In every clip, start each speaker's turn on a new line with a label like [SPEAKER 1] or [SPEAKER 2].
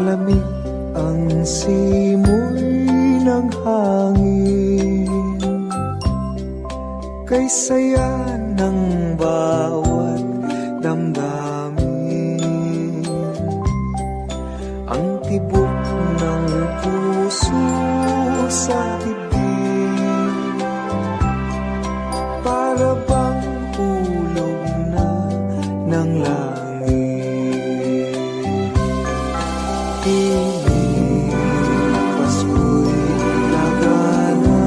[SPEAKER 1] Malamig ang simoy ng hangin, kay saya ng bawat damdamin. Ang tibok ng puso sa dibdib, para bang hulog na ng langit. Piling Pasko'y lagana,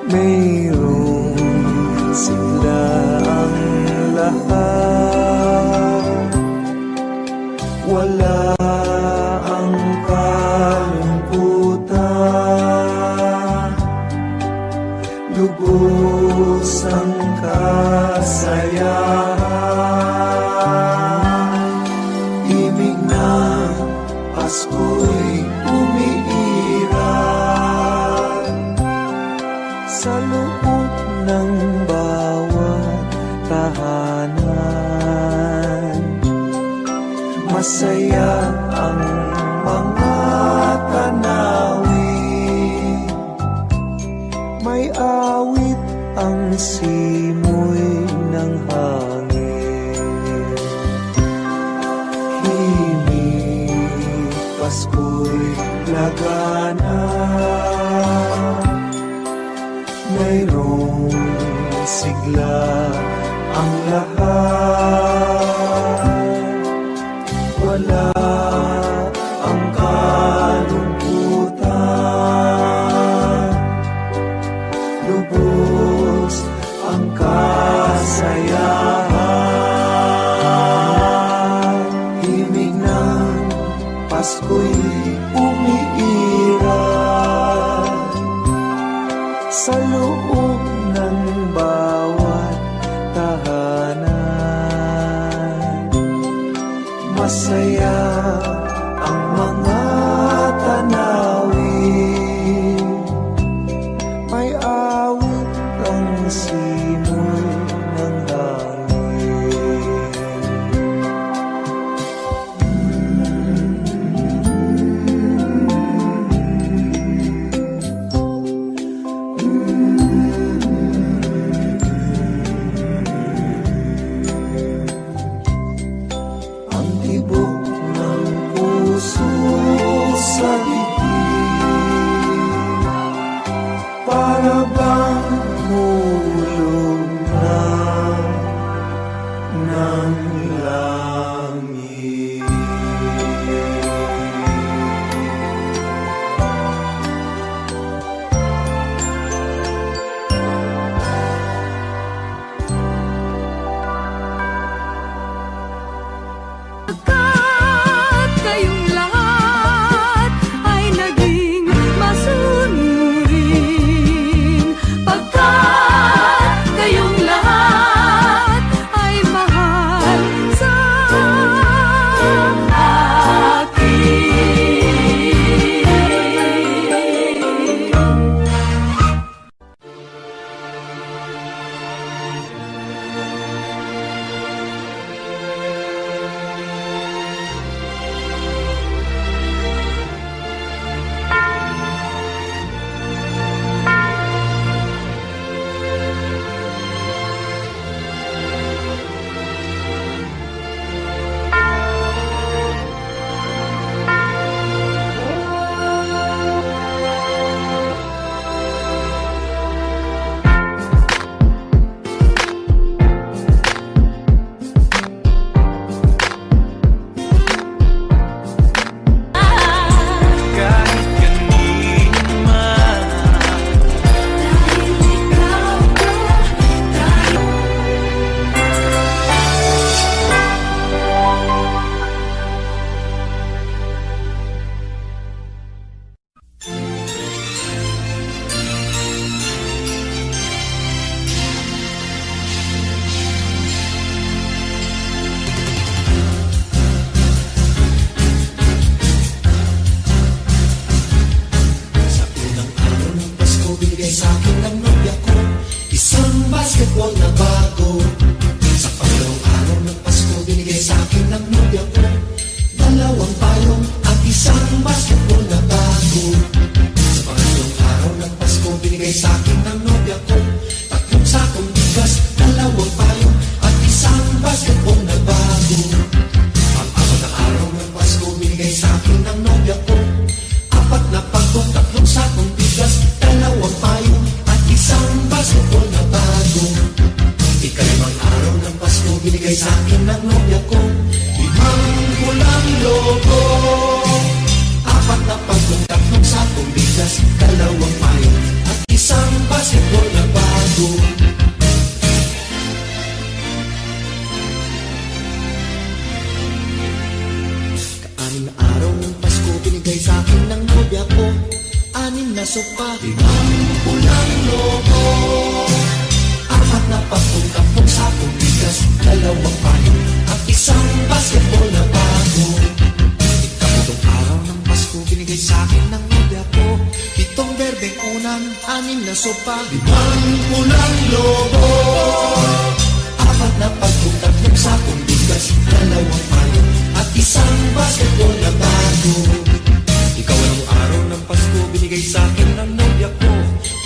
[SPEAKER 1] mayroong sigla ang lahat. Wala ang kalungkutan, lubos ang kasayahan. Himig ng Pasko'y umiiral sa loob ng bawat tahanan. Masaya ang mga tanawin, may awit ang simoy ng hangin. Himig Pasko'y lagana, mayroong sigla ang lahat. Wala ang kalungkutan, lubos ang kasayahan. Himig ng Pasko'y umiiral sa loob ng bawat tahanan. Masaya ang mga tanawin, may awit ang simoy ng hangin. Ang tibok ng puso
[SPEAKER 2] 6 na sopa, 5 pulang lobo, 4 na pagkong kapong sakong bigas, 2 payo at 1 basketball na bago. Ikapitong araw ng Pasko, binigay sa'kin ng nobya ko, 7 berdeng unan, 6 na sopa, 5 pulang lobo, 4 na pagkong kapong sakong bigas, 2 payo at 1 basketball na bago. Ikaw anong araw ng Pasko, binigay sa'kin ng nobya ko,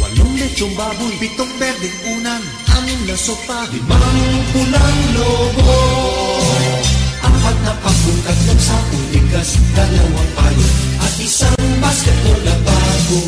[SPEAKER 2] 8 lechong baboy, 7 berdeng unan, 6 na sopa, 5 pulang lobo, 4 na pagkong 3 sakong bigas, 2 payo at 1 basketball na bago.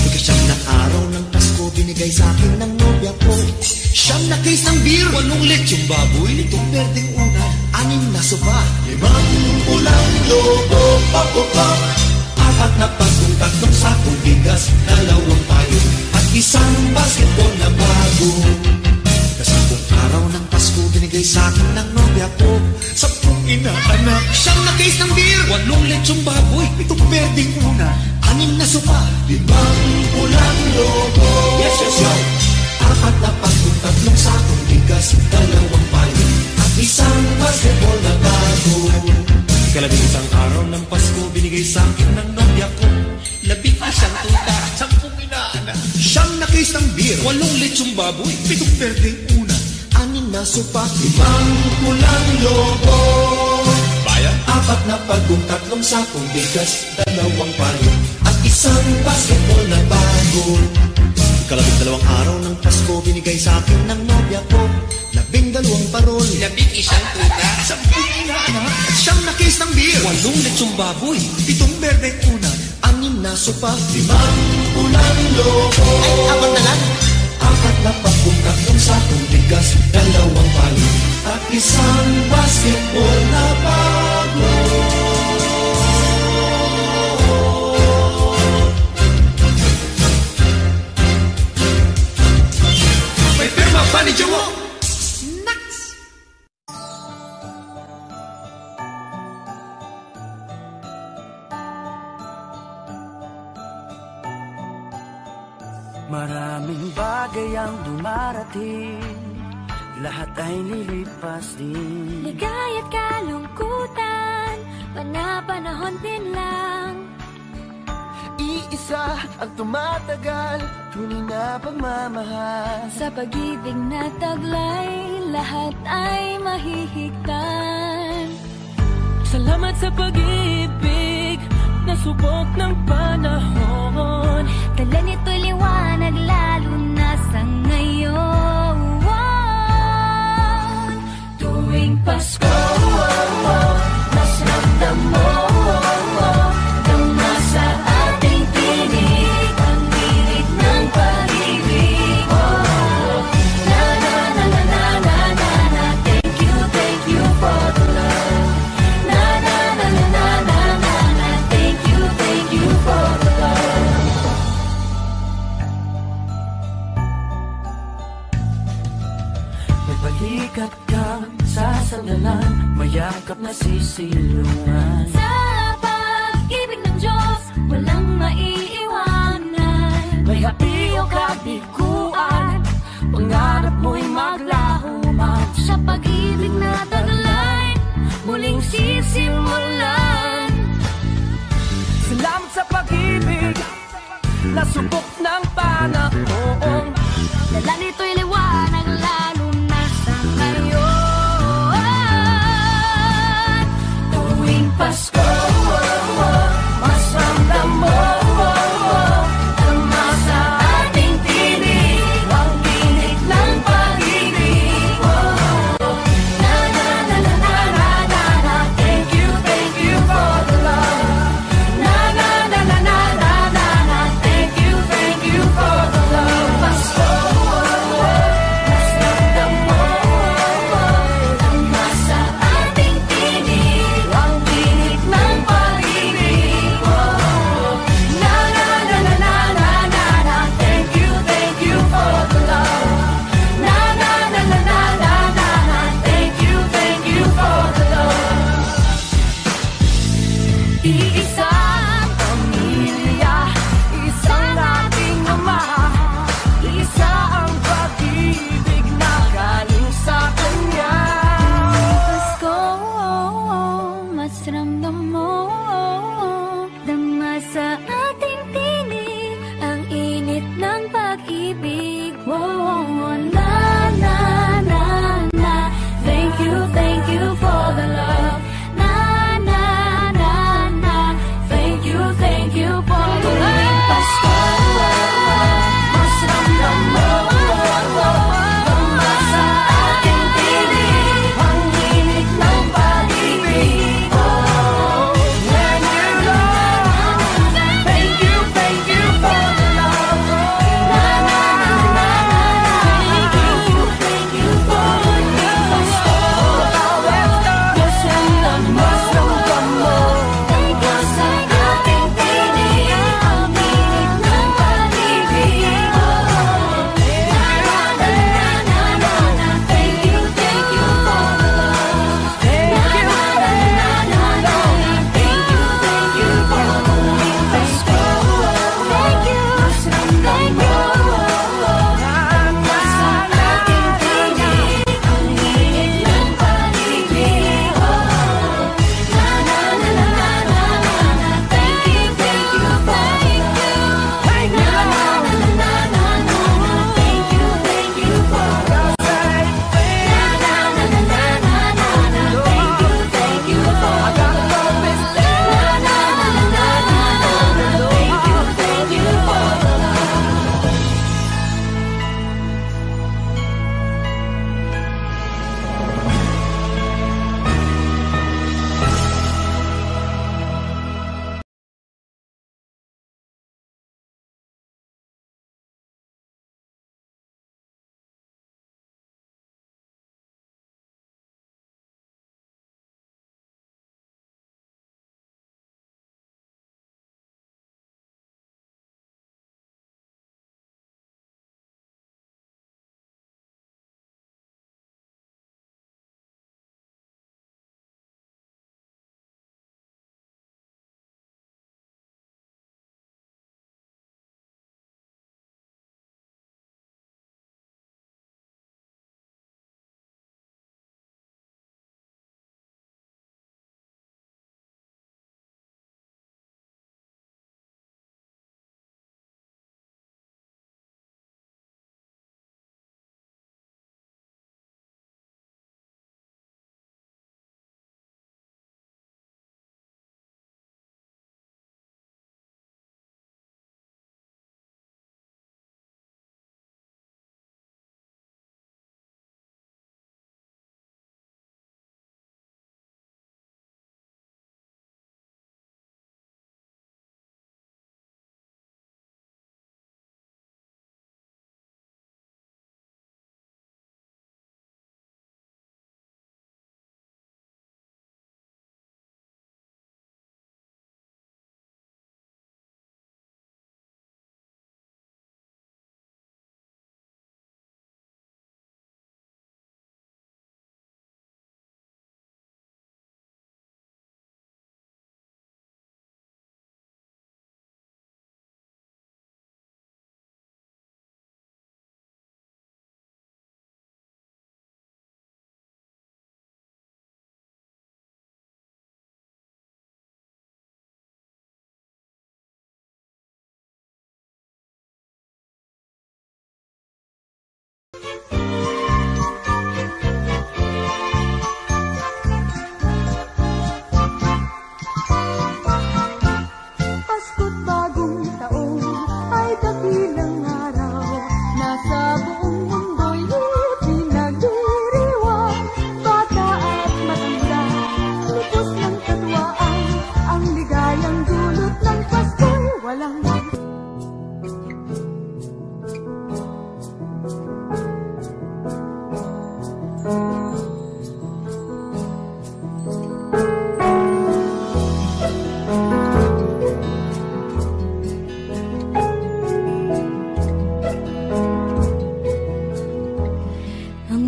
[SPEAKER 2] Ika-9 na araw ng Pasko, binigay sa'kin ng nobya ko, 9 na case ng beer, 8 lechong baboy, 7 berdeng unan, 6 na sopa, 5 pulang lobo, pop-pop, 4 na pagkong 3 sakong bigas, 2 payo at 1 basketball na bago. Ika-10 araw ng Pasko, binigay sa'kin ng nobya ko, 10 inaanak, 9 na case ng beer, 8 lechong baboy, 7 berdeng unan, 6 na sopa, 5 pulang lobo, yes, yes, yes. 4 na pagkong 3 sakong bigas, 2 payo at 1 basketball na bago. Ika-11 araw ng Pasko, binigay sa'kin ng nobya ko, 11 tuta, 10 inaanak, 9 na case ng beer, 8 lechong baboy, 7 berdeng unan, 6 na sopa, 5 pulang lobo, bayan, 4 na pagkong 3 sakong bigas, 2 payo at 1 basketball na bago. Ika-12 araw ng Pasko, binigay sa'kin ng nobya ko, 12 parol, 11 tuta, 10 inaanak, 9 na case ng beer, 8 lechong baboy, 7 berdeng unan, 6 na sopa, 5 pulang lobo, ay, 4 na lang, 4 na pagkong 3 sakong bigas, 2 payo at 1 basketball na bago. May pirma pa ni Jomo!
[SPEAKER 1] Maraming bagay ang dumarating, lahat ay lilipas din.
[SPEAKER 3] Ligay at kalungkutan, panahon din lang.
[SPEAKER 1] Iisa ang tumatagal, tunay na pagmamahal.
[SPEAKER 3] Sa pag-ibig na taglay, lahat ay mahihigtan.
[SPEAKER 4] Salamat sa pag-ibig, nasubok ng panahon.
[SPEAKER 3] Dala nito'y liwanag, lalo na sa ngayon. Tuwing Pasko, mas ramdam mo, dama sa ating tinig, ang tinig ng pag-ibig. Na na na na na na na na, thank you for the love. Na na na na na na na na, thank you for the love.
[SPEAKER 1] May balikat kang sasandalan, mayakap na sisilungan.
[SPEAKER 3] Sa pag-ibig ng Diyos, walang maiiwanan.
[SPEAKER 4] May hapi o kabiguan, pangarap mo'y maglaho man.
[SPEAKER 3] Sa pag-ibig na taglay, muling sisimulan.
[SPEAKER 4] Salamat sa pag-ibig, nasubok ng panahon.
[SPEAKER 3] Dala nito'y liwanag, lalo na sa ngayon. Tuwing Pasko, mas ramdam mo, dama sa ating tinig, ang tinig ng pag-ibig. Na na na na na na na na, thank you for the love. Na na na na na na na na, thank you for the love. Pasko, mas ramdam mo, dama sa ating tinig, ang tinig ng pag-ibig. ramdam mo. Dama sa ating tinig ang init ng pag-ibig. Oh, na na na na. Thank you for the love. Na na na na. Thank you for the love. Pasko, mas ramdam mo. Dama sa ating tinig ang init ng pag-ibig. Oh, na na na na. Thank you for the love. Na na na na. Thank you for the love. Pasko, mas ramdam mo. Dama sa ating tinig ang init ng pag-ibig. Oh, na na na na na. Thank you for the love. Na na na na na. Thank you for the love. Pasko, thank you. Mas ramdam mo. Dama sa ating tinig ang init ng pag-ibig. Oh, na na na na na na. Thank you for the love. Na na na na na na. Thank you for the love. Na na na na na na. Thank you for the love.
[SPEAKER 5] Pasko't bagong taon ay dakilang araw. Nasa buong mundo'y pinagdiriwang. Bata at matanda, lubos ng katwaan. Ang ligayang dulot ng Pasko'y walang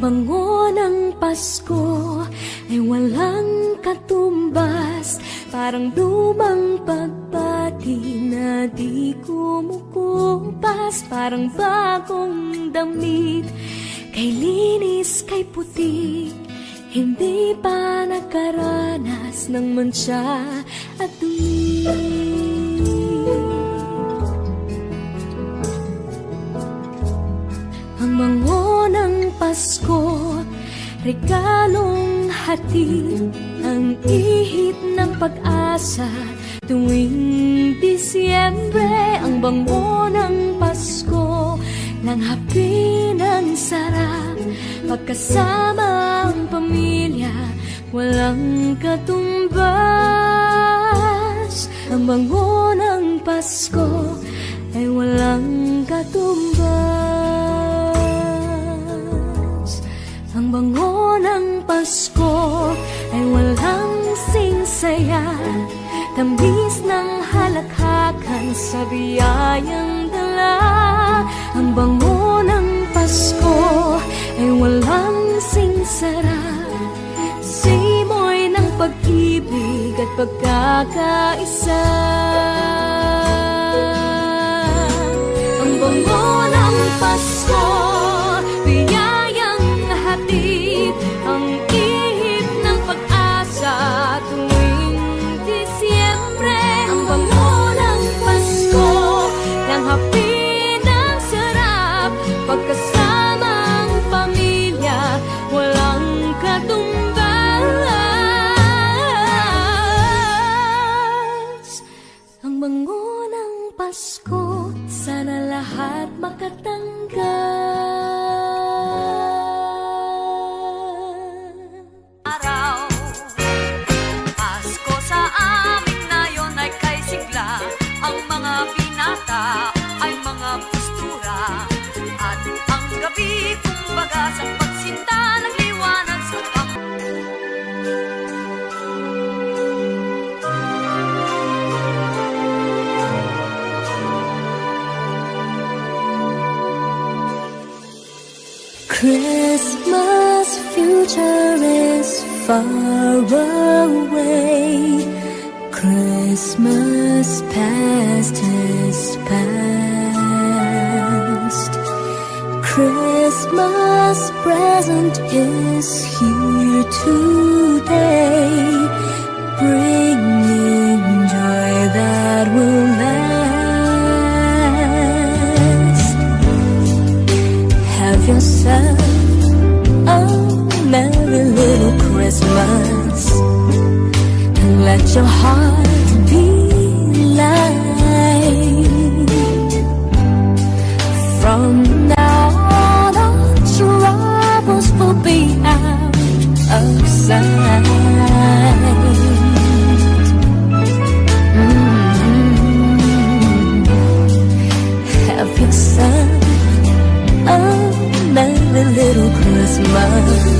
[SPEAKER 3] bango ng Pasko ay walang katumbas. Parang lumang pagpati na di kumukupas. Parang bagong damit, kay linis, kay puti, hindi pa nakaranas ng mantsa at dumi. Ang bango ng Pasko, regalong hatid, ang ihip ng pag-asa tuwing Disyembre. Ang bango ng Pasko, langhapi ng sarap, pagkasama ang pamilya, walang katumbas. Ang bango ng Pasko ay walang katumbas. Ang bango ng Pasko ay walang singsaya, tamis ng halakhakan sa biyayang dala. Ang bango ng Pasko ay walang singsara, simoy ng pag-ibig at pagkakaisa. Ang bango ng Pasko, biyayang hatid, ang ihip ng pag-asa tuwing Disyembre. Ang bango ng Pasko, langhapi ng sarap, pagkasama ang pamilya, walang katumbas. Ang bango ng Pasko, sana lahat makatanggap.
[SPEAKER 6] Araw, Pasko sa amin ngayon ay kay sigla. Ang mga binata ay mga postura, at ang gabi kumbaga sa pagsinta ng liwanag sa pang...
[SPEAKER 3] Christmas future is far away, Christmas past is past, Christmas present is here today, bringing joy that will last. Have yourself a merry little Christmas, and let your heart be light. From now on, all troubles will be out of sight. Have yourself a merry little Christmas.